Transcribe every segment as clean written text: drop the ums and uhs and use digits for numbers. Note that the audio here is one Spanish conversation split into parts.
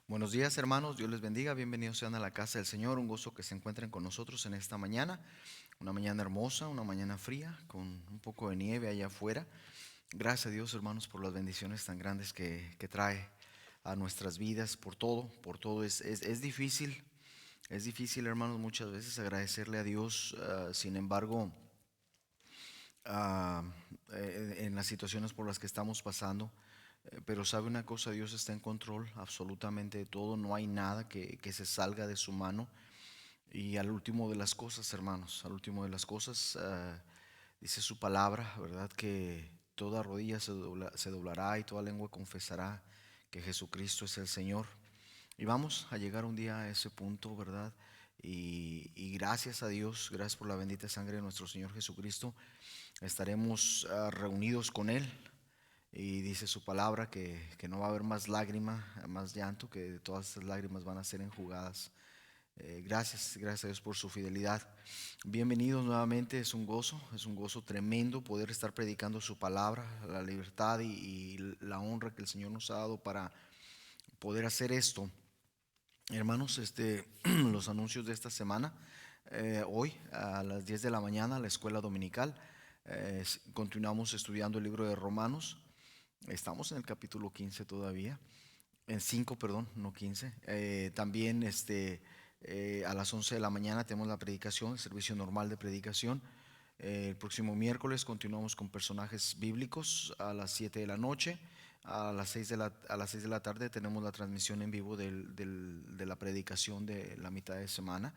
Buenos días, hermanos, Dios les bendiga, bienvenidos sean a la casa del Señor, un gozo que se encuentren con nosotros en esta mañana, una mañana hermosa, una mañana fría, con un poco de nieve allá afuera. Gracias a Dios, hermanos, por las bendiciones tan grandes que trae a nuestras vidas, por todo es difícil, hermanos, muchas veces agradecerle a Dios. Sin embargo, ah, en las situaciones por las que estamos pasando. Pero sabe una cosa, Dios está en control absolutamente de todo, no hay nada que se salga de su mano. Y al último de las cosas, hermanos, al último de las cosas, dice su palabra, ¿verdad? Que toda rodilla se doblará y toda lengua confesará que Jesucristo es el Señor. Y vamos a llegar un día a ese punto, ¿verdad? Y gracias a Dios, gracias por la bendita sangre de nuestro Señor Jesucristo, estaremos reunidos con Él. Y dice su palabra que no va a haber más lágrima, más llanto, que todas estas lágrimas van a ser enjugadas. Gracias a Dios por su fidelidad. Bienvenidos nuevamente, es un gozo tremendo poder estar predicando su palabra, la libertad y la honra que el Señor nos ha dado para poder hacer esto. Hermanos, los anuncios de esta semana, hoy a las 10 de la mañana, la escuela dominical, continuamos estudiando el libro de Romanos. Estamos en el capítulo 15 todavía, en 5 perdón, no 15. También a las 11 de la mañana tenemos la predicación, el servicio normal de predicación. El próximo miércoles continuamos con personajes bíblicos a las 7 de la noche. A las 6 de la tarde tenemos la transmisión en vivo de la predicación de la mitad de semana.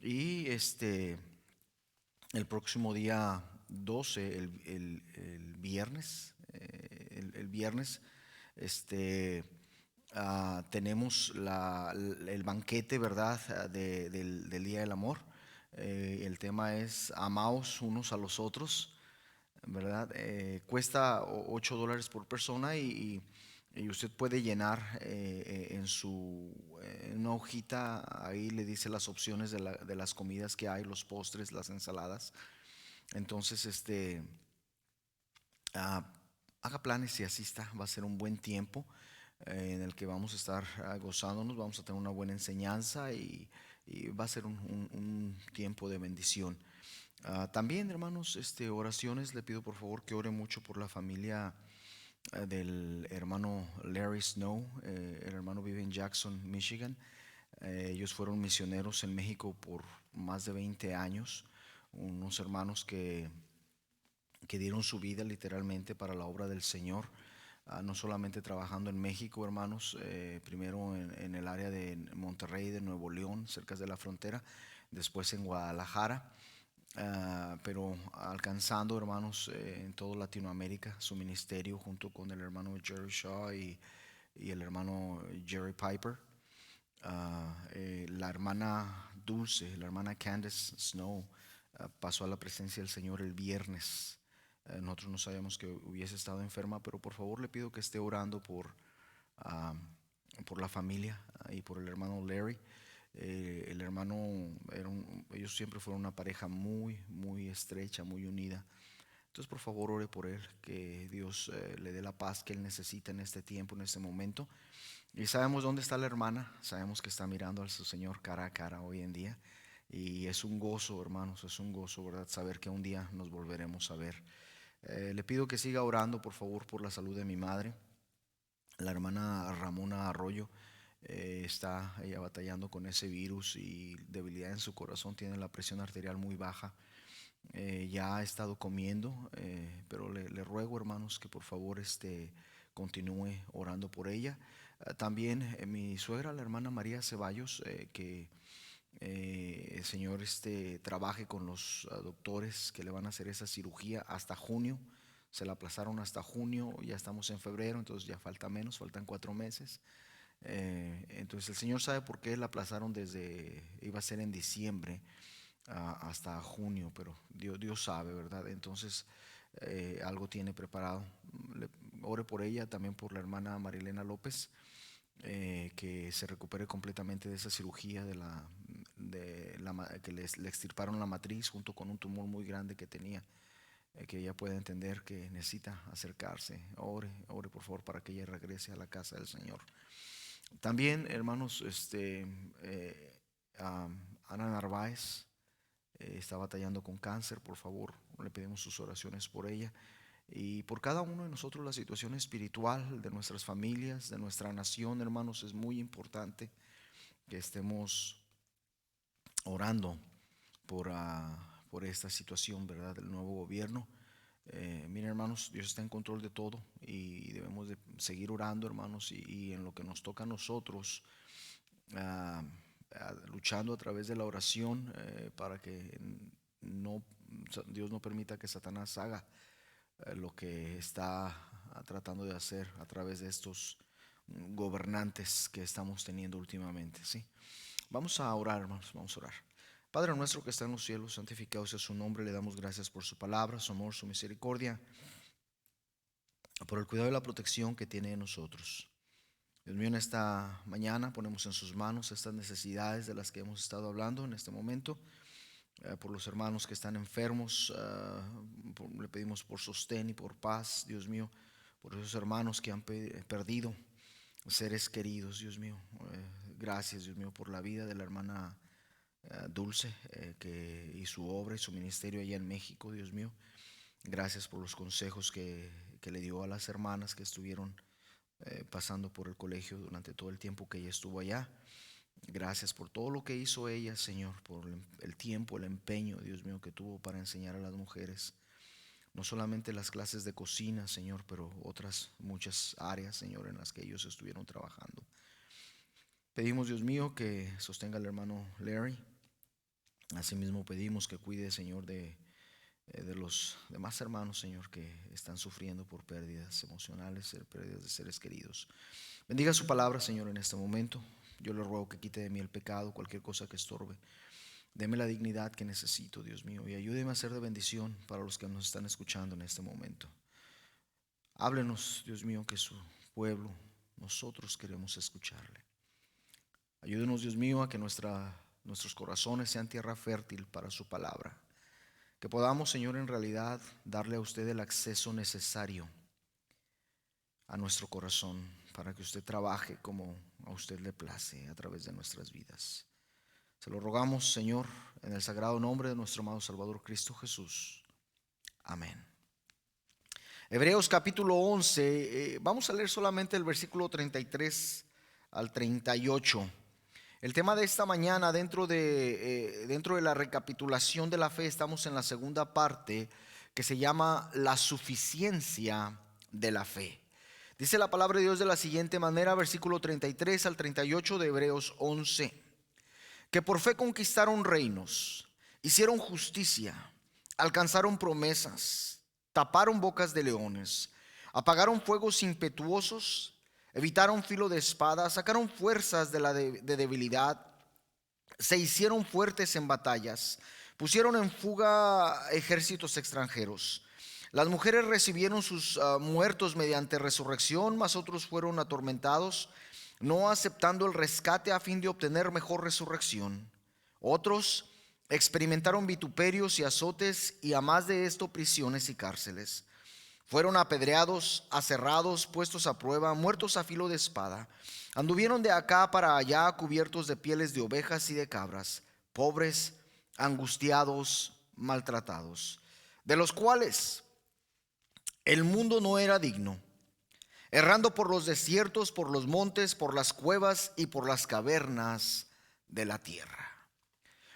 Y el próximo día 12 el viernes, el viernes, este, tenemos el banquete, ¿verdad? Del Día del Amor. El tema es amaos unos a los otros, ¿verdad? Cuesta $8 por persona y usted puede llenar en una hojita, ahí le dice las opciones de las comidas que hay, los postres, las ensaladas. Entonces, ah, haga planes y asista, va a ser un buen tiempo en el que vamos a estar gozándonos, vamos a tener una buena enseñanza y va a ser un tiempo de bendición. También, hermanos, oraciones, le pido por favor que ore mucho por la familia del hermano Larry Snow. El hermano vive en Jackson, Michigan. Ellos fueron misioneros en México por más de 20 años, unos hermanos que dieron su vida literalmente para la obra del Señor. No solamente trabajando en México, hermanos, primero en el área de Monterrey, de Nuevo León, cerca de la frontera, después en Guadalajara, pero alcanzando, hermanos, en toda Latinoamérica su ministerio junto con el hermano Jerry Shaw y el hermano Jerry Piper. La hermana Dulce, la hermana Candace Snow, pasó a la presencia del Señor el viernes. Nosotros no sabíamos que hubiese estado enferma, pero por favor le pido que esté orando ah, por la familia y por el hermano Larry. El hermano, ellos siempre fueron una pareja muy estrecha, muy unida. Entonces, por favor, ore por él, que Dios le dé la paz que él necesita en este tiempo, en este momento. Y sabemos dónde está la hermana, sabemos que está mirando al su Señor cara a cara hoy en día. Y es un gozo, hermanos, es un gozo, ¿verdad? Saber que un día nos volveremos a ver. Le pido que siga orando, por favor, por la salud de mi madre. La hermana Ramona Arroyo está ella batallando con ese virus y debilidad en su corazón, tiene la presión arterial muy baja. Ya ha estado comiendo, pero le ruego, hermanos, que por favor continúe orando por ella. También mi suegra, la hermana María Ceballos, que el Señor trabaje con los doctores que le van a hacer esa cirugía hasta junio. Se la aplazaron hasta junio, ya estamos en febrero, entonces ya falta menos, faltan 4 meses. Entonces el Señor sabe por qué la aplazaron iba a ser en diciembre hasta junio, pero Dios sabe, ¿verdad? Entonces algo tiene preparado. Le, ore por ella, también por la hermana Marilena López, que se recupere completamente de esa cirugía que le extirparon la matriz junto con un tumor muy grande que tenía, que ella pueda entender que necesita acercarse. Ore por favor para que ella regrese a la casa del Señor. También, hermanos, Ana Narváez está batallando con cáncer. Por favor, le pedimos sus oraciones por ella y por cada uno de nosotros. La situación espiritual de nuestras familias, de nuestra nación, hermanos, es muy importante que estemos orando por esta situación, ¿verdad? Del nuevo gobierno. Miren, hermanos, Dios está en control de todo y debemos de seguir orando, hermanos, y en lo que nos toca a nosotros, ah, luchando a través de la oración, para que no, Dios no permita que Satanás haga lo que está tratando de hacer a través de estos gobernantes que estamos teniendo últimamente, ¿sí? Vamos a orar, hermanos, vamos a orar. Padre nuestro que está en los cielos, santificado sea su nombre. Le damos gracias por su palabra, su amor, su misericordia, por el cuidado y la protección que tiene de nosotros. Dios mío, en esta mañana ponemos en sus manos estas necesidades de las que hemos estado hablando en este momento. Por los hermanos que están enfermos, le pedimos por sostén y por paz, Dios mío, por esos hermanos que han perdido seres queridos, Dios mío. Gracias, Dios mío, por la vida de la hermana Dulce, y su obra y su ministerio allá en México, Dios mío. Gracias por los consejos que le dio a las hermanas que estuvieron pasando por el colegio durante todo el tiempo que ella estuvo allá. Gracias por todo lo que hizo ella, Señor, por el tiempo, el empeño, Dios mío, que tuvo para enseñar a las mujeres, no solamente las clases de cocina, Señor, pero otras muchas áreas, Señor, en las que ellos estuvieron trabajando. Pedimos, Dios mío, que sostenga al hermano Larry. Asimismo pedimos que cuide, Señor, de los demás hermanos, Señor, que están sufriendo por pérdidas emocionales, pérdidas de seres queridos. Bendiga su palabra, Señor, en este momento. Yo le ruego que quite de mí el pecado, cualquier cosa que estorbe. Deme la dignidad que necesito, Dios mío, y ayúdeme a ser de bendición para los que nos están escuchando en este momento. Háblenos, Dios mío, que su pueblo, nosotros queremos escucharle. Ayúdenos, Dios mío, a que nuestros corazones sean tierra fértil para su palabra. Que podamos, Señor, en realidad darle a usted el acceso necesario a nuestro corazón para que usted trabaje como a usted le place a través de nuestras vidas. Se lo rogamos, Señor, en el sagrado nombre de nuestro amado Salvador Cristo Jesús. Amén. Hebreos capítulo 11, vamos a leer solamente el versículo 33 al 38. El tema de esta mañana, dentro de la recapitulación de la fe, estamos en la segunda parte que se llama la suficiencia de la fe. Dice la palabra de Dios de la siguiente manera, versículo 33 al 38 de Hebreos 11. Que por fe conquistaron reinos, hicieron justicia, alcanzaron promesas, taparon bocas de leones, apagaron fuegos impetuosos, evitaron filo de espada, sacaron fuerzas de debilidad, se hicieron fuertes en batallas, pusieron en fuga ejércitos extranjeros. Las mujeres recibieron sus muertos mediante resurrección, mas otros fueron atormentados, no aceptando el rescate a fin de obtener mejor resurrección. Otros experimentaron vituperios y azotes, y a más de esto prisiones y cárceles. Fueron apedreados, aserrados, puestos a prueba, muertos a filo de espada. Anduvieron de acá para allá cubiertos de pieles de ovejas y de cabras, pobres, angustiados, maltratados, de los cuales el mundo no era digno, errando por los desiertos, por los montes, por las cuevas y por las cavernas de la tierra.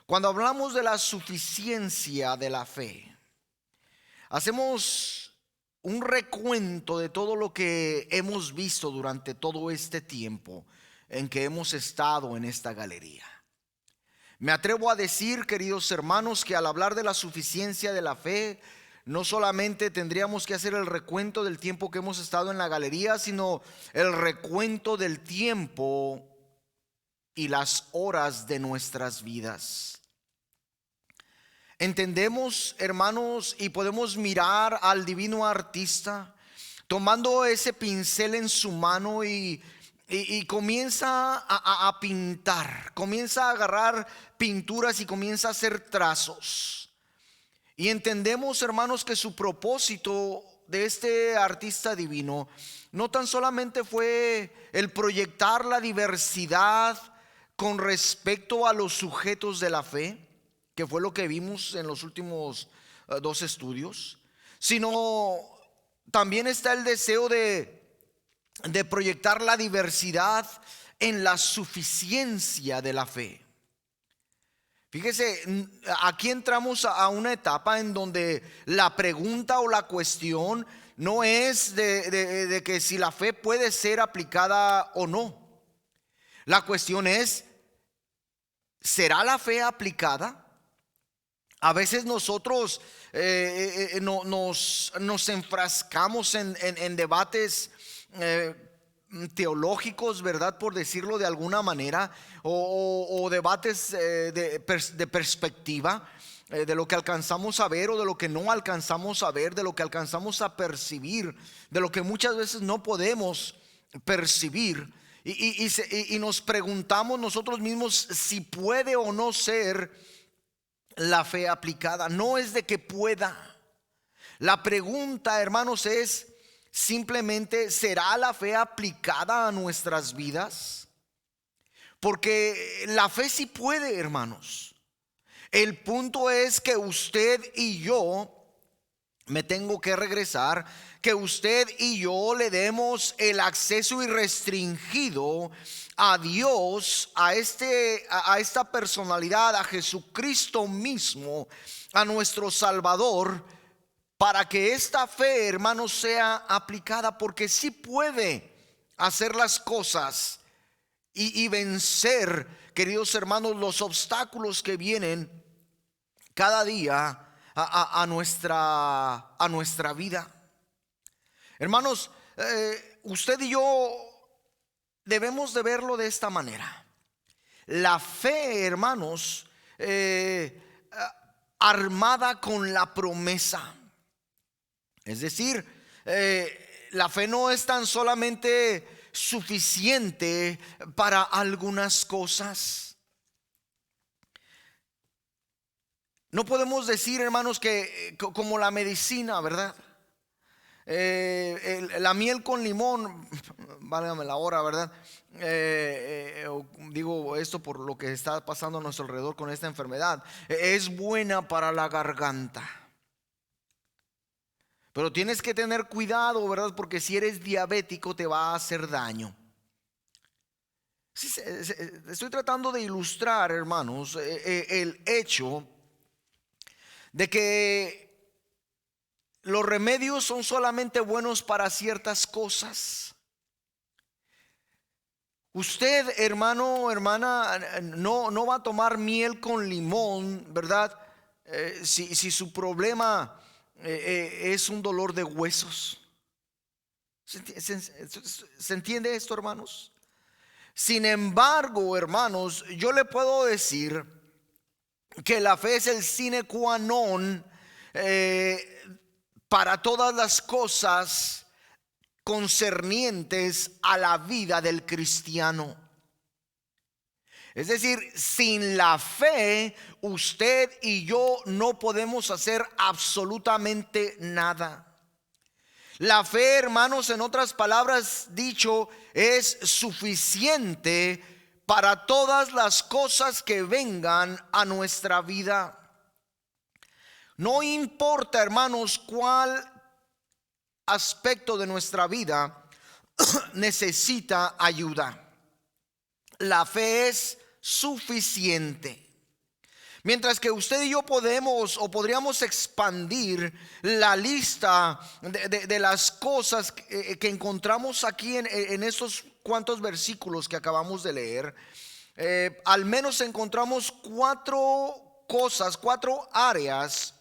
Cuando hablamos de la suficiencia de la fe, hacemos un recuento de todo lo que hemos visto durante todo este tiempo en que hemos estado en esta galería. Me atrevo a decir, queridos hermanos, que al hablar de la suficiencia de la fe, no solamente tendríamos que hacer el recuento del tiempo que hemos estado en la galería, sino el recuento del tiempo y las horas de nuestras vidas. Entendemos, hermanos, y podemos mirar al divino artista tomando ese pincel en su mano y comienza a pintar, comienza a agarrar pinturas y comienza a hacer trazos. Y entendemos, hermanos, que su propósito de este artista divino no tan solamente fue el proyectar la diversidad con respecto a los sujetos de la fe, que fue lo que vimos en los últimos dos estudios, sino también está el deseo de proyectar la diversidad en la suficiencia de la fe. Fíjese, aquí entramos a una etapa en donde la pregunta o la cuestión no es de que si la fe puede ser aplicada o no. La cuestión es, ¿será la fe aplicada? A veces nosotros nos enfrascamos en debates teológicos, ¿verdad? Por decirlo de alguna manera, o debates de perspectiva, de lo que alcanzamos a ver o de lo que no alcanzamos a ver, de lo que alcanzamos a percibir, de lo que muchas veces no podemos percibir. Y nos preguntamos nosotros mismos si puede o no ser la fe aplicada. No es de que pueda. La pregunta, hermanos, es simplemente, ¿será la fe aplicada a nuestras vidas? Porque la fe sí puede, hermanos. El punto es que usted y yo, me tengo que regresar, que usted y yo le demos el acceso irrestringido a Dios, a esta personalidad, a Jesucristo mismo, a nuestro Salvador, para que esta fe, hermanos, sea aplicada, porque sí puede hacer las cosas y vencer, queridos hermanos, los obstáculos que vienen cada día a nuestra vida. Hermanos, usted y yo debemos de verlo de esta manera. La fe, hermanos, armada con la promesa. Es decir, la fe no es tan solamente suficiente para algunas cosas. No podemos decir, hermanos, que como la medicina, ¿verdad? La miel con limón, válgame la hora, ¿verdad? Digo esto por lo que está pasando a nuestro alrededor con esta enfermedad. Es buena para la garganta. Pero tienes que tener cuidado, ¿verdad? Porque si eres diabético te va a hacer daño. Estoy tratando de ilustrar, hermanos, el hecho de que los remedios son solamente buenos para ciertas cosas. Usted, hermano o hermana, no va a tomar miel con limón, ¿verdad? Si su problema es un dolor de huesos. ¿Se entiende esto, hermanos? Sin embargo, hermanos, yo le puedo decir que la fe es el sine qua non para todas las cosas concernientes a la vida del cristiano. Es decir, sin la fe, usted y yo no podemos hacer absolutamente nada. La fe, hermanos, en otras palabras dicho, es suficiente para todas las cosas que vengan a nuestra vida. No importa, hermanos, cuál aspecto de nuestra vida necesita ayuda. La fe es suficiente. Mientras que usted y yo podríamos expandir la lista de las cosas que encontramos aquí en estos cuantos versículos que acabamos de leer, al menos encontramos cuatro cosas, cuatro áreas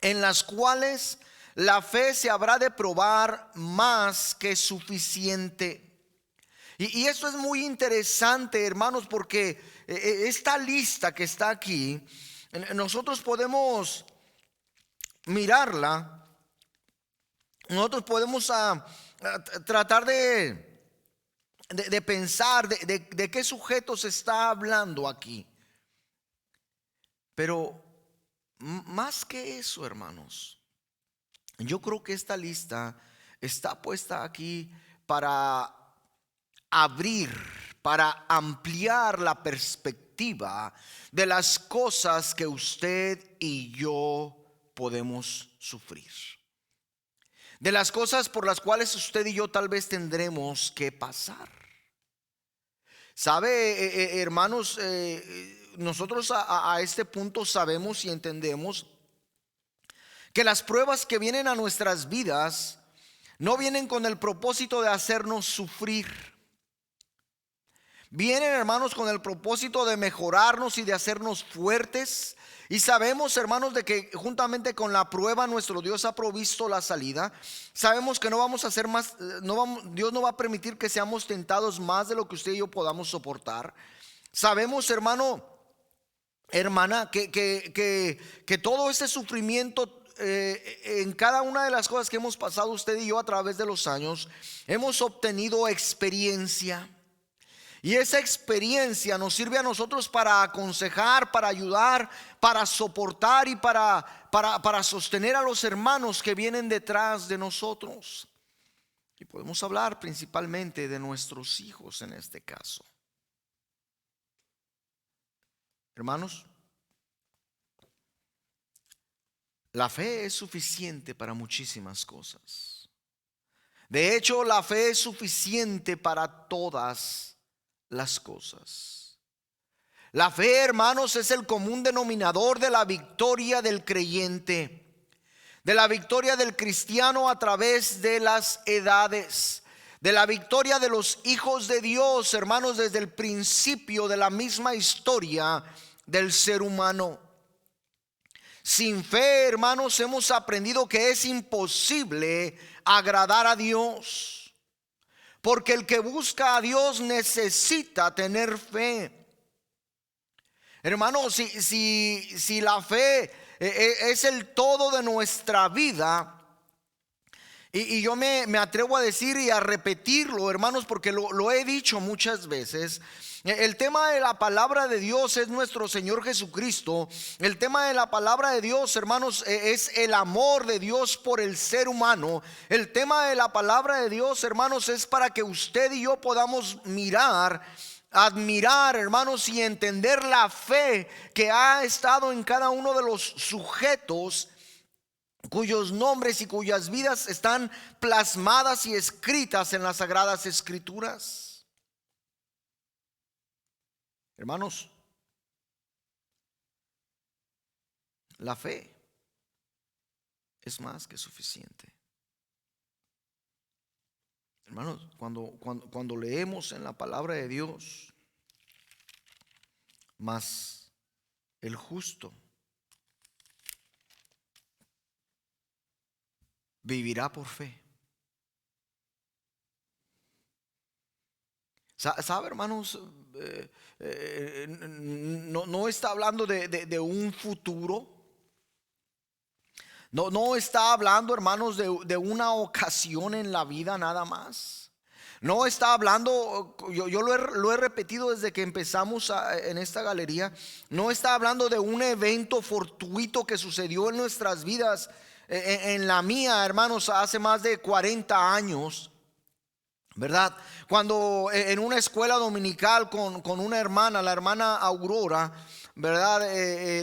en las cuales la fe se habrá de probar más que suficiente. Y esto es muy interesante, hermanos, porque esta lista que está aquí, nosotros podemos mirarla, nosotros podemos tratar de pensar de qué sujeto se está hablando aquí. Pero más que eso, hermanos, Yo creo que esta lista está puesta aquí para abrir, para ampliar la perspectiva de las cosas que usted y yo podemos sufrir, de las cosas por las cuales usted y yo tal vez tendremos que pasar. Sabe, hermanos, nosotros a este punto sabemos y entendemos que las pruebas que vienen a nuestras vidas no vienen con el propósito de hacernos sufrir. Vienen, hermanos, con el propósito de mejorarnos y de hacernos fuertes. Y sabemos, hermanos, de que juntamente con la prueba nuestro Dios ha provisto la salida. Sabemos que no vamos a hacer más, Dios no va a permitir que seamos tentados más de lo que usted y yo podamos soportar. Sabemos, hermano, hermana, que todo este sufrimiento, en cada una de las cosas que hemos pasado usted y yo a través de los años, hemos obtenido experiencia. Y esa experiencia nos sirve a nosotros para aconsejar, para ayudar, para soportar y para sostener a los hermanos que vienen detrás de nosotros. Y podemos hablar principalmente de nuestros hijos en este caso. Hermanos, la fe es suficiente para muchísimas cosas. De hecho, la fe es suficiente para todas las cosas. La fe, hermanos, es el común denominador de la victoria del creyente, de la victoria del cristiano a través de las edades, de la victoria de los hijos de Dios, hermanos, desde el principio de la misma historia del ser humano. Sin fe, hermanos, hemos aprendido que es imposible agradar a Dios. Porque el que busca a Dios necesita tener fe. Hermano, si la fe es el todo de nuestra vida, y yo me atrevo a decir y a repetirlo, hermanos, porque lo he dicho muchas veces. El tema de la palabra de Dios es nuestro Señor Jesucristo. El tema de la palabra de Dios, hermanos, es el amor de Dios por el ser humano. El tema de la palabra de Dios, hermanos, es para que usted y yo podamos mirar, admirar, hermanos, y entender la fe que ha estado en cada uno de los sujetos cuyos nombres y cuyas vidas están plasmadas y escritas en las sagradas escrituras. Hermanos, la fe es más que suficiente. Hermanos, cuando leemos en la palabra de Dios, mas el justo vivirá por fe. ¿Sabe, hermanos? No está hablando de un futuro. No está hablando, hermanos, de una ocasión en la vida nada más. No está hablando, yo lo he repetido desde que empezamos en esta galería. No está hablando de un evento fortuito que sucedió en nuestras vidas. En la mía, hermanos, hace más de 40 años, ¿verdad? Cuando en una escuela dominical con una hermana, la hermana Aurora, ¿verdad?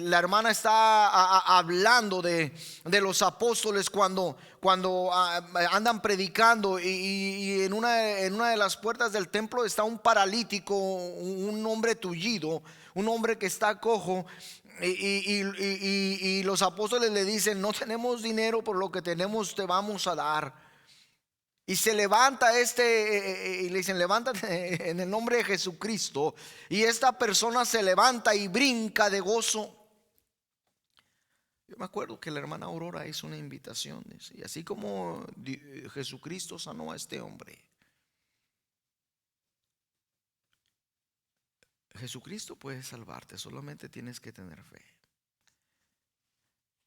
La hermana está hablando de los apóstoles cuando andan predicando y en una de las puertas del templo está un paralítico, un hombre tullido, un hombre que está cojo. Y los apóstoles le dicen: no tenemos dinero, por lo que tenemos te vamos a dar. Y se levanta y le dicen: levántate en el nombre de Jesucristo. Y esta persona se levanta y brinca de gozo. Yo me acuerdo que la hermana Aurora hizo una invitación, dice, y así como Jesucristo sanó a este hombre, Jesucristo puede salvarte, solamente tienes que tener fe.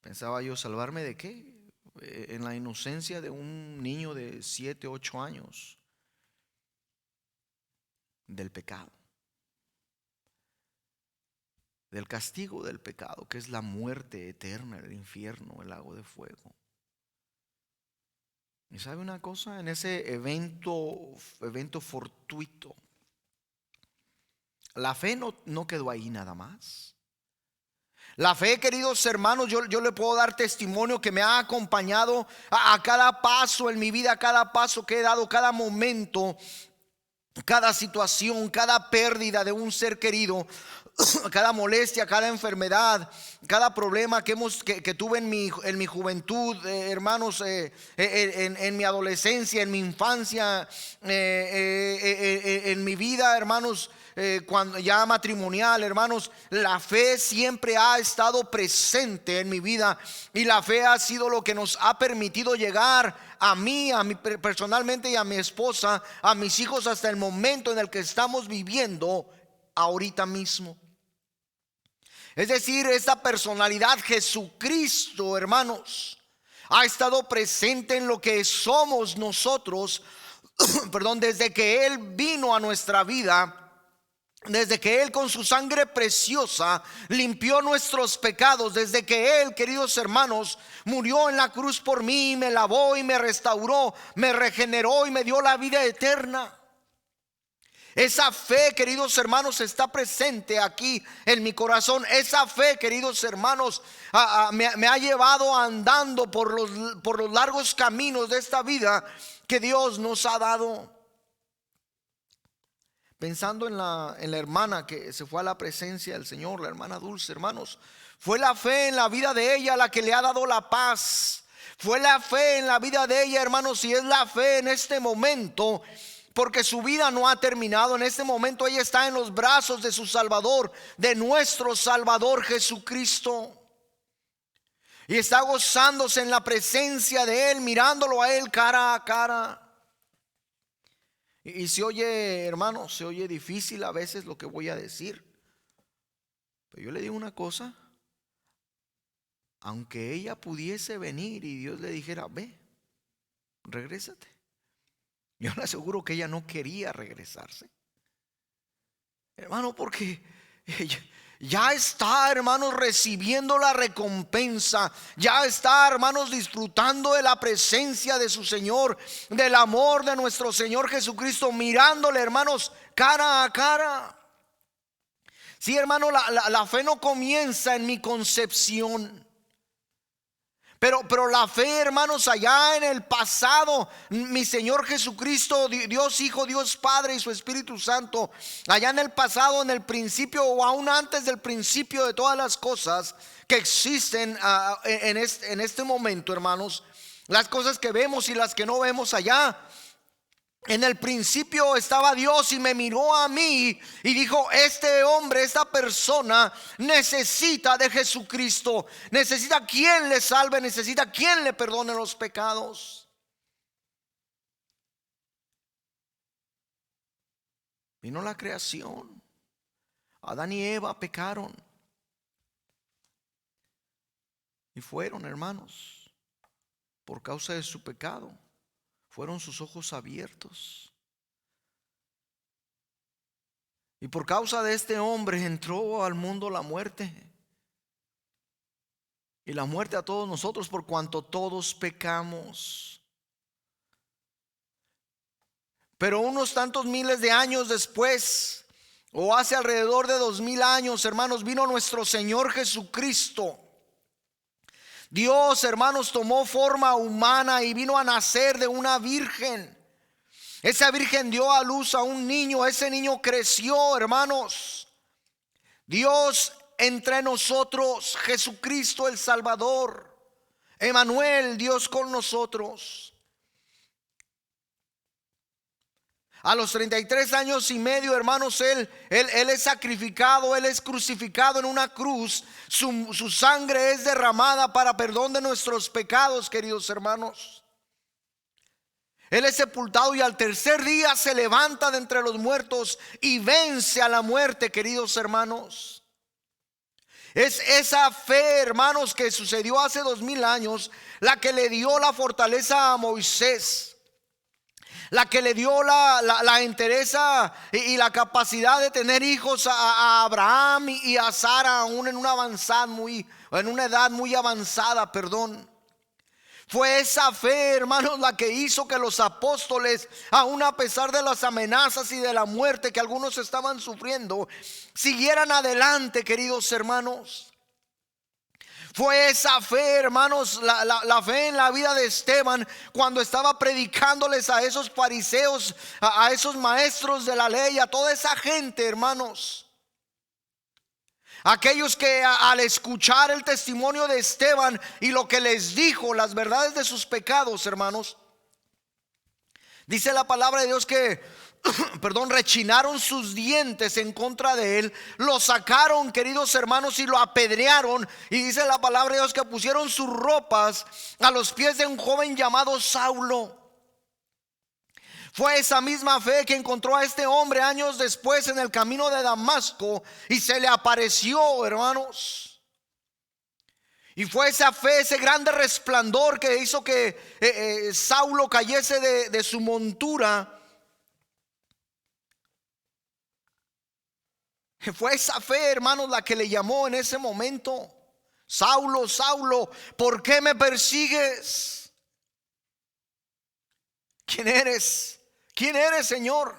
Pensaba yo: ¿salvarme de qué? En la inocencia de un niño de 7, 8 años, del pecado, del castigo del pecado, que es la muerte eterna, el infierno, el lago de fuego. Y sabe una cosa, en ese evento fortuito, la fe no quedó ahí nada más. La fe, queridos hermanos, yo le puedo dar testimonio que me ha acompañado a cada paso en mi vida, a cada paso que he dado, cada momento, cada situación, cada pérdida de un ser querido, cada molestia, cada enfermedad, cada problema que tuve en mi juventud, hermanos, en mi adolescencia, en mi infancia, en mi vida, hermanos, cuando ya matrimonial, hermanos, la fe siempre ha estado presente en mi vida, y la fe ha sido lo que nos ha permitido llegar a mí personalmente, y a mi esposa, a mis hijos, hasta el momento en el que estamos viviendo ahorita mismo. Es decir, esta personalidad, Jesucristo, hermanos, ha estado presente en lo que somos nosotros, perdón, desde que Él vino a nuestra vida. Desde que Él con su sangre preciosa limpió nuestros pecados, desde que Él, queridos hermanos, murió en la cruz por mí, me lavó y me restauró, me regeneró y me dio la vida eterna. Esa fe, queridos hermanos, está presente aquí en mi corazón. Esa fe, queridos hermanos, me ha llevado andando por los largos caminos de esta vida que Dios nos ha dado. Pensando en la hermana que se fue a la presencia del Señor, la hermana Dulce, hermanos, fue la fe en la vida de ella la que le ha dado la paz. Fue la fe en la vida de ella, hermanos, y es la fe en este momento, porque su vida no ha terminado. En este momento ella está en los brazos de su Salvador, de nuestro Salvador Jesucristo, y está gozándose en la presencia de Él, mirándolo a Él cara a cara. Y se oye, hermanos, se oye difícil a veces lo que voy a decir, pero yo le digo una cosa: aunque ella pudiese venir y Dios le dijera, ve, regrésate, yo le aseguro que ella no quería regresarse, hermano, porque ya está, hermanos, recibiendo la recompensa. Ya está, hermanos, disfrutando de la presencia de su Señor, del amor de nuestro Señor Jesucristo, mirándole, hermanos, cara a cara. Sí, hermano, la fe no comienza en mi concepción, pero la fe, hermanos, allá en el pasado, mi Señor Jesucristo, Dios Hijo, Dios Padre y su Espíritu Santo, allá en el pasado, en el principio, o aún antes del principio de todas las cosas que existen en este momento, hermanos, las cosas que vemos y las que no vemos allá. En el principio estaba Dios y me miró a mí y dijo: este hombre, esta persona necesita de Jesucristo, necesita quien le salve, necesita quien le perdone los pecados. Vino la creación, Adán y Eva pecaron y fueron, hermanos, por causa de su pecado, fueron sus ojos abiertos. Y por causa de este hombre entró al mundo la muerte. Y la muerte a todos nosotros, por cuanto todos pecamos. Pero unos tantos miles de años después, o hace alrededor de 2000 años, hermanos, vino nuestro Señor Jesucristo. Dios, hermanos, tomó forma humana y vino a nacer de una virgen. Esa virgen dio a luz a un niño. Ese niño creció, hermanos. Dios entre nosotros, Jesucristo el Salvador, Emmanuel, Dios con nosotros. A los 33 años y medio, hermanos, Él es sacrificado, Él es crucificado en una cruz. Su sangre es derramada para perdón de nuestros pecados, queridos hermanos. Él es sepultado y al tercer día se levanta de entre los muertos y vence a la muerte, queridos hermanos. Es esa fe, hermanos, que sucedió hace 2000 años, la que le dio la fortaleza a Moisés, la que le dio la entereza y la capacidad de tener hijos a Abraham y a Sara, aún en una edad muy avanzada, perdón. Fue esa fe, hermanos, la que hizo que los apóstoles, aun a pesar de las amenazas y de la muerte que algunos estaban sufriendo, siguieran adelante, queridos hermanos. Fue esa fe, hermanos, la fe en la vida de Esteban, cuando estaba predicándoles a esos fariseos, a esos maestros de la ley, a toda esa gente, hermanos. Aquellos que al escuchar el testimonio de Esteban y lo que les dijo, las verdades de sus pecados, hermanos, dice la palabra de Dios que perdón, rechinaron sus dientes en contra de él, lo sacaron, queridos hermanos, y lo apedrearon. Y dice la palabra de Dios que pusieron sus ropas a los pies de un joven llamado Saulo. Fue esa misma fe que encontró a este hombre años después en el camino de Damasco y se le apareció, hermanos. Y fue esa fe, ese grande resplandor que hizo que Saulo cayese de su montura. Fue esa fe, hermanos, la que le llamó en ese momento: Saulo, Saulo, ¿por qué me persigues? ¿Quién eres? ¿Quién eres, Señor?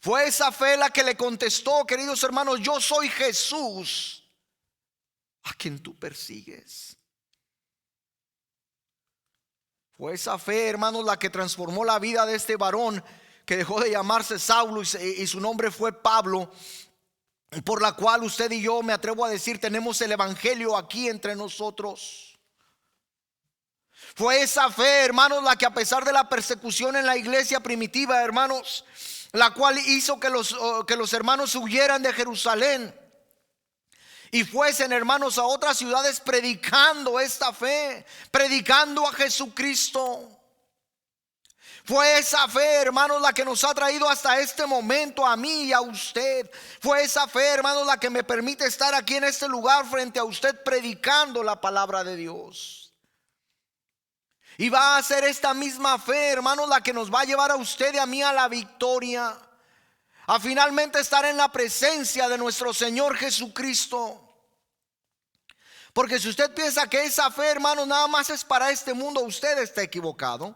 Fue esa fe la que le contestó, queridos hermanos: yo soy Jesús, a quien tú persigues. Fue esa fe, hermanos, la que transformó la vida de este varón, que dejó de llamarse Saulo y su nombre fue Pablo, por la cual usted y yo, me atrevo a decir, tenemos el evangelio aquí entre nosotros. Fue esa fe, hermanos, la que a pesar de la persecución en la iglesia primitiva, hermanos, la cual hizo que los hermanos huyeran de Jerusalén y fuesen, hermanos, a otras ciudades predicando esta fe, predicando a Jesucristo. Fue esa fe, hermanos, la que nos ha traído hasta este momento a mí y a usted. Fue esa fe, hermanos, la que me permite estar aquí en este lugar frente a usted predicando la palabra de Dios. Y va a ser esta misma fe, hermanos, la que nos va a llevar a usted y a mí a la victoria, a finalmente estar en la presencia de nuestro Señor Jesucristo. Porque si usted piensa que esa fe, hermanos, nada más es para este mundo, usted está equivocado.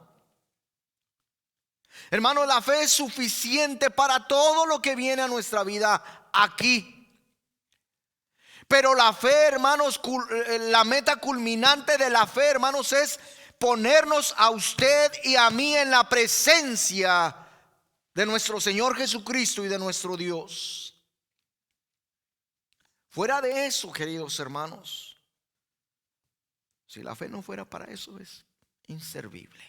Hermanos, la fe es suficiente para todo lo que viene a nuestra vida aquí. Pero la fe, hermanos, la meta culminante de la fe, hermanos, es ponernos a usted y a mí en la presencia de nuestro Señor Jesucristo y de nuestro Dios. Fuera de eso, queridos hermanos, si la fe no fuera para eso, es inservible.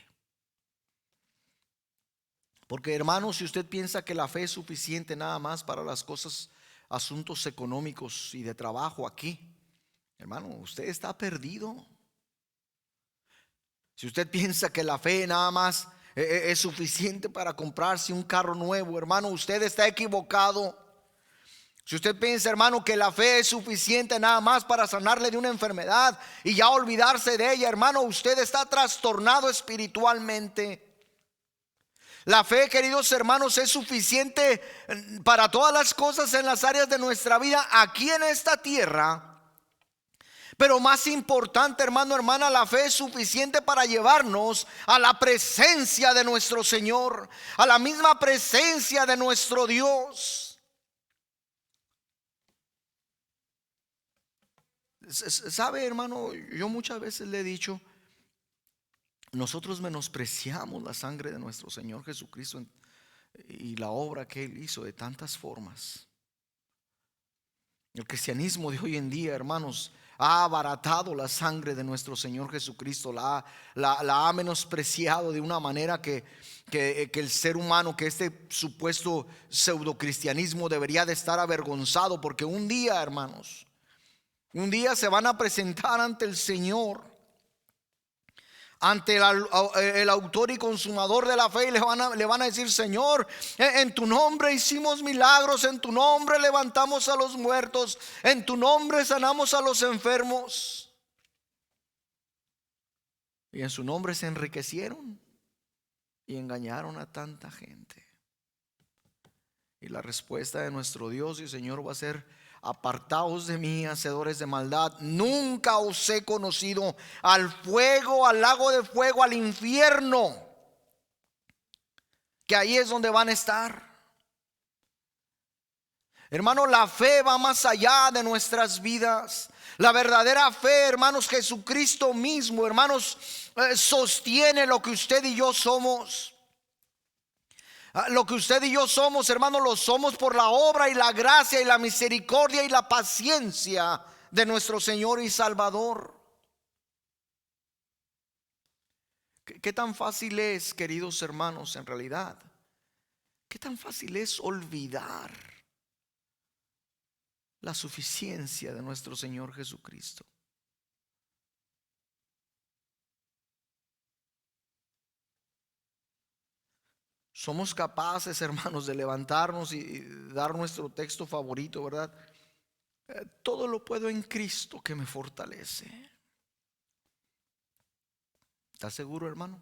Porque, hermanos, si usted piensa que la fe es suficiente nada más para las cosas, asuntos económicos y de trabajo aquí, hermano, usted está perdido. Si usted piensa que la fe nada más es suficiente para comprarse un carro nuevo, hermano, usted está equivocado. Si usted piensa, hermano, que la fe es suficiente nada más para sanarle de una enfermedad y ya olvidarse de ella, hermano, usted está trastornado espiritualmente. La fe, queridos hermanos, es suficiente para todas las cosas en las áreas de nuestra vida aquí en esta tierra. Pero más importante, hermano, hermana, la fe es suficiente para llevarnos a la presencia de nuestro Señor, a la misma presencia de nuestro Dios. ¿Sabe, hermano? Yo muchas veces le he dicho, nosotros menospreciamos la sangre de nuestro Señor Jesucristo y la obra que Él hizo de tantas formas. El cristianismo de hoy en día, hermanos, ha abaratado la sangre de nuestro Señor Jesucristo, la ha menospreciado de una manera que el ser humano, que este supuesto pseudocristianismo debería de estar avergonzado, porque un día, hermanos, un día se van a presentar ante el Señor, ante el autor y consumador de la fe, y le van a decir: Señor, en tu nombre hicimos milagros, en tu nombre levantamos a los muertos, en tu nombre sanamos a los enfermos, y en su nombre se enriquecieron y engañaron a tanta gente. Y la respuesta de nuestro Dios y Señor va a ser: Apartaos de mí, hacedores de maldad, nunca os he conocido. Al fuego, al lago de fuego, al infierno, que ahí es donde van a estar. Hermano, la fe va más allá de nuestras vidas. La verdadera fe, hermanos, Jesucristo mismo, hermanos, sostiene lo que usted y yo somos. Lo que usted y yo somos, hermanos, lo somos por la obra y la gracia y la misericordia y la paciencia de nuestro Señor y Salvador. ¿Qué tan fácil es, queridos hermanos, en realidad? ¿Qué tan fácil es olvidar la suficiencia de nuestro Señor Jesucristo? Somos capaces, hermanos, de levantarnos y dar nuestro texto favorito, ¿verdad? Todo lo puedo en Cristo que me fortalece. ¿Está seguro, hermano?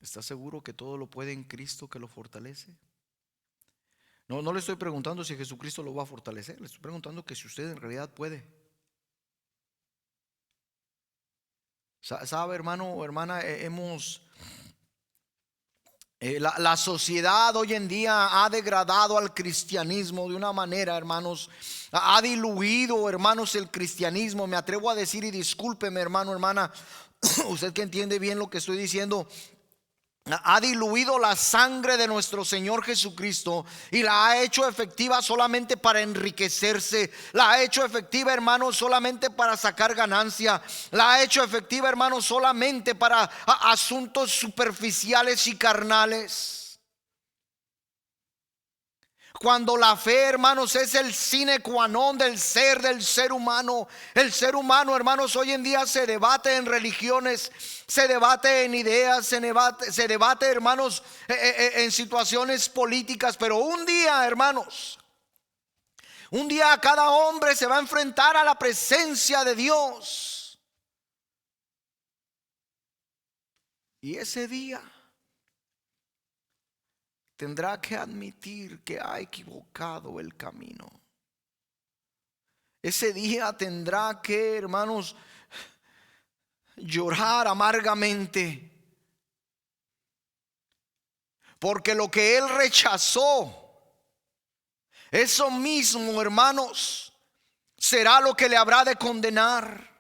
¿Está seguro que todo lo puede en Cristo que lo fortalece? No le estoy preguntando si Jesucristo lo va a fortalecer. Le estoy preguntando que si usted en realidad puede. ¿Sabe, hermano o hermana? La sociedad hoy en día ha degradado al cristianismo de una manera, hermanos. Ha diluido, hermanos, el cristianismo. Me atrevo a decir, y discúlpeme, hermano, hermana, usted que entiende bien lo que estoy diciendo. Ha diluido la sangre de nuestro Señor Jesucristo y la ha hecho efectiva solamente para enriquecerse. La ha hecho efectiva, hermanos, solamente para sacar ganancia. La ha hecho efectiva, hermanos, solamente para asuntos superficiales y carnales. Cuando la fe, hermanos, es el sine qua non del ser humano. El ser humano, hermanos, hoy en día se debate en religiones, se debate en ideas, se debate, hermanos, en situaciones políticas. Pero un día, hermanos, un día cada hombre se va a enfrentar a la presencia de Dios. Y ese día tendrá que admitir que ha equivocado el camino. Ese día tendrá que, hermanos, llorar amargamente, porque lo que él rechazó, eso mismo, hermanos, será lo que le habrá de condenar.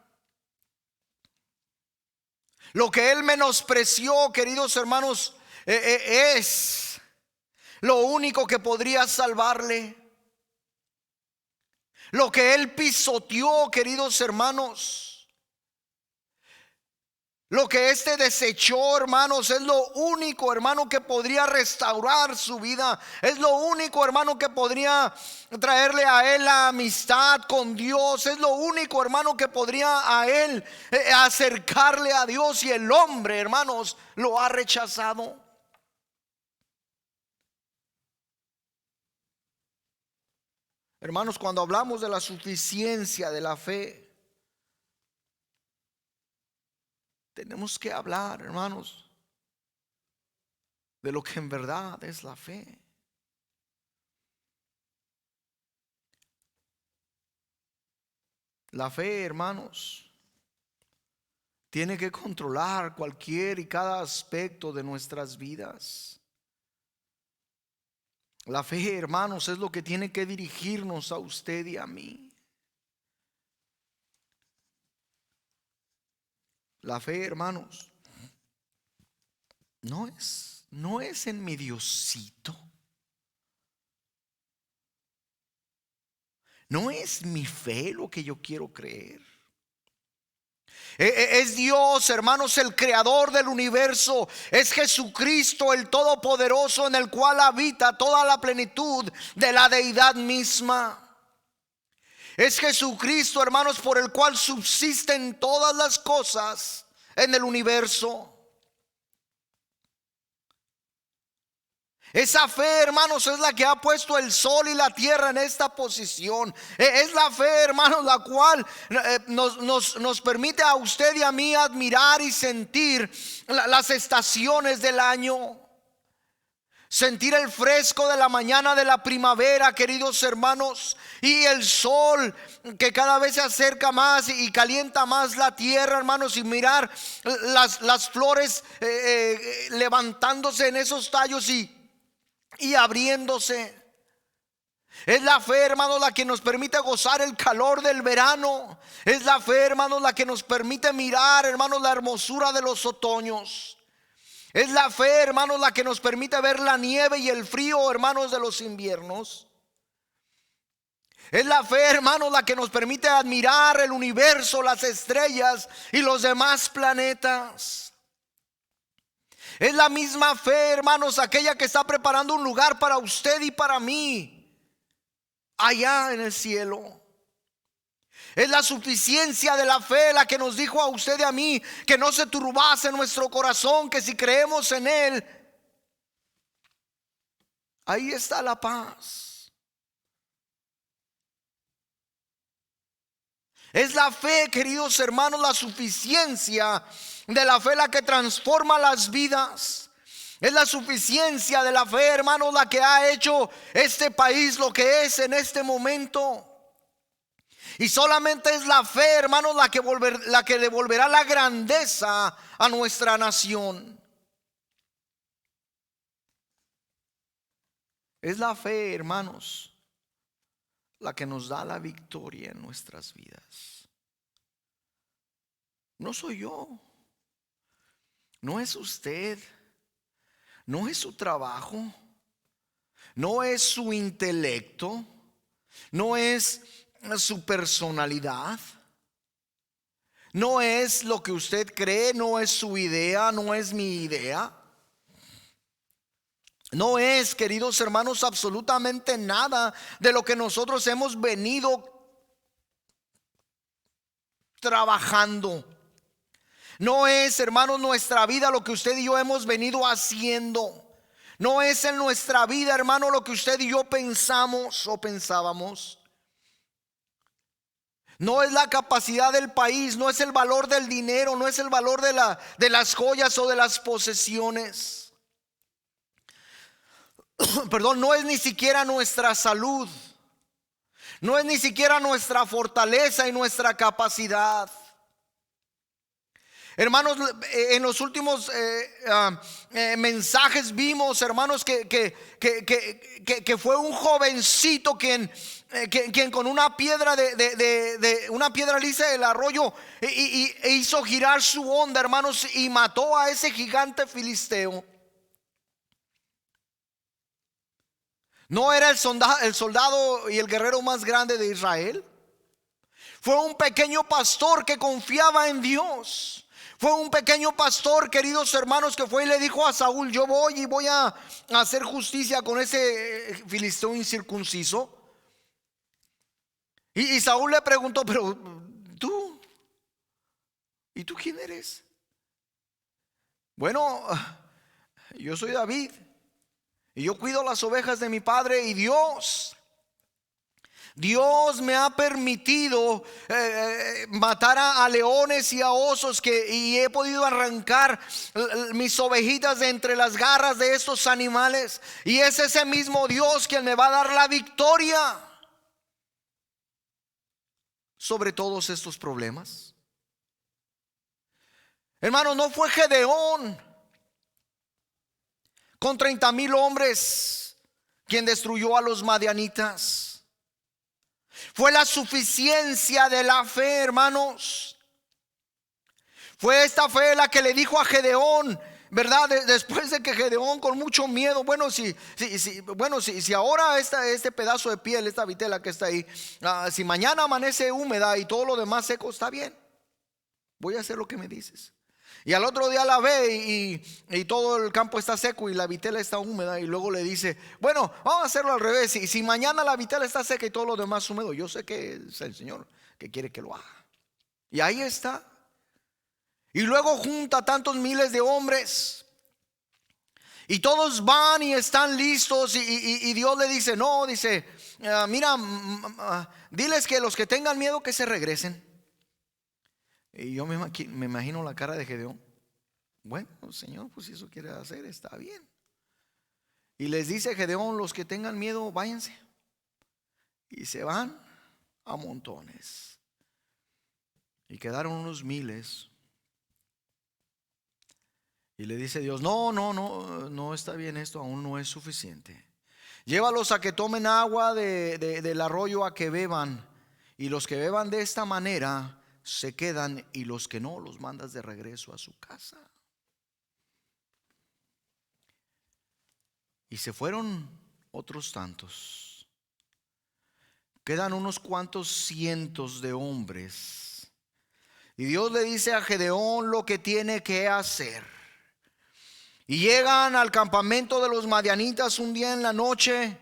Lo que él menospreció, queridos hermanos, es lo único que podría salvarle. Lo que él pisoteó, queridos hermanos, lo que este desechó, hermanos, es lo único, hermano, que podría restaurar su vida. Es lo único, hermano, que podría traerle a él la amistad con Dios. Es lo único, hermano, que podría a él acercarle a Dios. Y el hombre, hermanos, lo ha rechazado. Hermanos, cuando hablamos de la suficiencia de la fe, tenemos que hablar, hermanos, de lo que en verdad es la fe. La fe, hermanos, tiene que controlar cualquier y cada aspecto de nuestras vidas. La fe, hermanos, es lo que tiene que dirigirnos a usted y a mí. La fe, hermanos, no es en mi Diosito. No es mi fe lo que yo quiero creer. Es Dios, hermanos, el creador del universo. Es Jesucristo, el Todopoderoso, en el cual habita toda la plenitud de la deidad misma. Es Jesucristo, hermanos, por el cual subsisten todas las cosas en el universo. Esa fe, hermanos, es la que ha puesto el sol y la tierra en esta posición. Es la fe, hermanos, la cual nos permite a usted y a mí admirar y sentir las estaciones del año. sentir el fresco de la mañana de la primavera, queridos hermanos, y el sol que cada vez se acerca más y calienta más la tierra, hermanos, y mirar las flores levantándose en esos tallos y abriéndose. Es la fe, hermanos, la que nos permite gozar el calor del verano. Es la fe, hermanos, la que nos permite mirar, hermanos, la hermosura de los otoños. Es la fe, hermanos, la que nos permite ver la nieve y el frío, hermanos, de los inviernos. Es la fe, hermanos, la que nos permite admirar el universo, las estrellas y los demás planetas. Es la misma fe, hermanos, aquella que está preparando un lugar para usted y para mí allá en el cielo. Es la suficiencia de la fe la que nos dijo a usted y a mí que no se turbase nuestro corazón, que si creemos en Él, ahí está la paz. Es la fe, queridos hermanos, la suficiencia de la fe la que transforma las vidas. Es la suficiencia de la fe, hermanos, la que ha hecho este país lo que es en este momento. Y solamente es la fe, hermanos, la que devolverá la grandeza a nuestra nación. Es la fe, hermanos, la que nos da la victoria en nuestras vidas. No soy yo, no es usted, no es su trabajo, no es su intelecto, no es su personalidad, no es lo que usted cree, no es su idea, no es mi idea. No es, queridos hermanos, absolutamente nada de lo que nosotros hemos venido trabajando. No es, hermanos, nuestra vida lo que usted y yo hemos venido haciendo. No es en nuestra vida, hermano, lo que usted y yo pensamos o pensábamos. No es la capacidad del país, no es el valor del dinero, no es el valor de las joyas o de las posesiones. Perdón, no es ni siquiera nuestra salud, no es ni siquiera nuestra fortaleza y nuestra capacidad. Hermanos, en los últimos mensajes vimos, hermanos, que fue un jovencito quien con una piedra una piedra lisa del arroyo e hizo girar su onda, hermanos, y mató a ese gigante filisteo. No era el soldado y el guerrero más grande de Israel. Fue un pequeño pastor que confiaba en Dios. Fue un pequeño pastor, queridos hermanos, que fue y le dijo a Saúl: yo voy a hacer justicia con ese filisteo incircunciso. Y Saúl le preguntó: pero tú, ¿y tú quién eres? Bueno, yo soy David y yo cuido las ovejas de mi padre, y Dios me ha permitido matar a leones y a osos, y he podido arrancar mis ovejitas de entre las garras de estos animales, y es ese mismo Dios quien me va a dar la victoria sobre todos estos problemas. Hermanos, no fue Gedeón con 30,000 hombres quien destruyó a los madianitas. Fue la suficiencia de la fe, hermanos. Fue esta fe la que le dijo a Gedeón, ¿verdad? Después de que Gedeón, con mucho miedo, si ahora este pedazo de piel, esta vitela que está ahí, si mañana amanece húmeda y todo lo demás seco, está bien, voy a hacer lo que me dices. Y al otro día la ve y todo el campo está seco y la vitela está húmeda, y luego le dice: bueno, vamos a hacerlo al revés. Y si mañana la vitela está seca y todo lo demás húmedo, yo sé que es el Señor que quiere que lo haga. Y ahí está. Y luego junta tantos miles de hombres, y todos van y están listos, y Dios le dice: no, dice, mira, diles que los que tengan miedo que se regresen. Y yo me imagino la cara de Gedeón. Bueno, Señor, pues si eso quiere hacer, está bien. Y les dice Gedeón: los que tengan miedo, váyanse. Y se van a montones. Y quedaron unos miles. Y le dice Dios: no está bien esto, aún no es suficiente. Llévalos a que tomen agua del arroyo, a que beban. Y los que beban de esta manera se quedan, y los que no, los mandas de regreso a su casa. Y se fueron otros tantos. Quedan unos cuantos cientos de hombres. Y Dios le dice a Gedeón lo que tiene que hacer. Y llegan al campamento de los madianitas un día en la noche,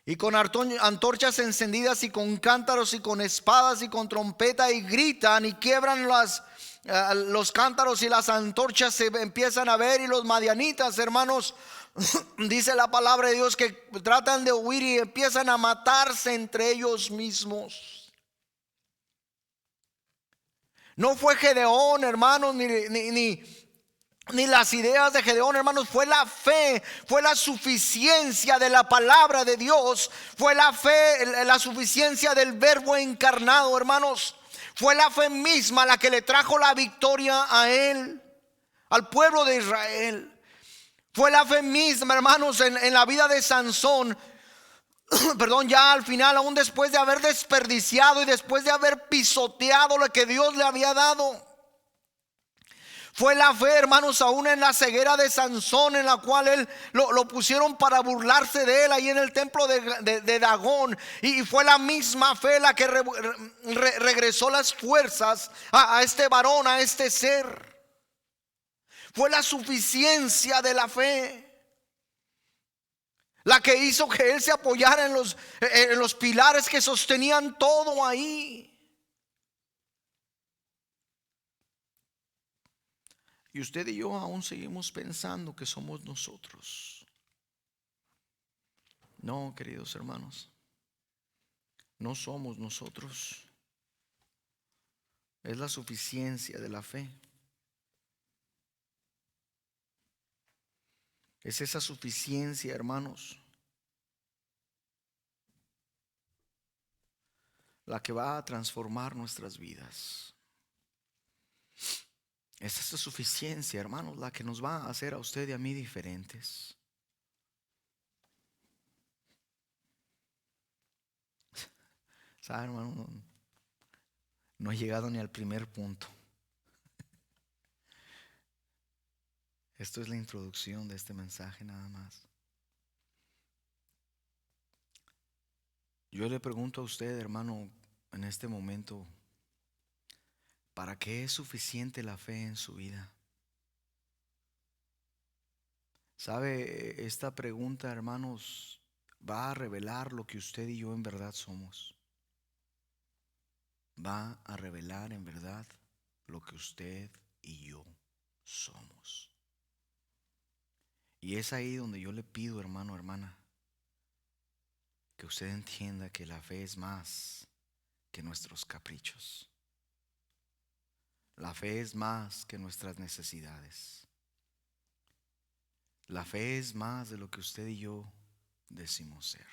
y con antorchas encendidas, y con cántaros, y con espadas, y con trompeta, y gritan y quiebran los cántaros, y las antorchas se empiezan a ver. Y los madianitas, hermanos, dice la palabra de Dios, que tratan de huir y empiezan a matarse entre ellos mismos. No fue Gedeón, hermanos, ni las ideas de Gedeón, hermanos. Fue la fe, fue la suficiencia de la palabra de Dios. Fue la fe, la suficiencia del verbo encarnado, hermanos. Fue la fe misma la que le trajo la victoria a él, al pueblo de Israel. Fue la fe misma, hermanos, en la vida de Sansón. Perdón, ya al final, aún después de haber desperdiciado y después de haber pisoteado lo que Dios le había dado. Fue la fe, hermanos, aún en la ceguera de Sansón, en la cual él lo pusieron para burlarse de él ahí en el templo de Dagón. Y fue la misma fe la que regresó las fuerzas a este varón, a este ser. Fue la suficiencia de la fe la que hizo que él se apoyara en los pilares que sostenían todo ahí. Y usted y yo aún seguimos pensando que somos nosotros. No, queridos hermanos, no somos nosotros. Es la suficiencia de la fe. Es esa suficiencia, hermanos, la que va a transformar nuestras vidas. Es esa suficiencia, hermanos, la que nos va a hacer a usted y a mí diferentes. ¿Sabe, hermano? No he llegado ni al primer punto. Esto es la introducción de este mensaje nada más. Yo le pregunto a usted, hermano, en este momento, ¿para qué es suficiente la fe en su vida? ¿Sabe? Esta pregunta, hermanos, va a revelar lo que usted y yo en verdad somos. Va a revelar en verdad lo que usted y yo somos. Y es ahí donde yo le pido, hermano, hermana, que usted entienda que la fe es más que nuestros caprichos. La fe es más que nuestras necesidades. La fe es más de lo que usted y yo decimos ser.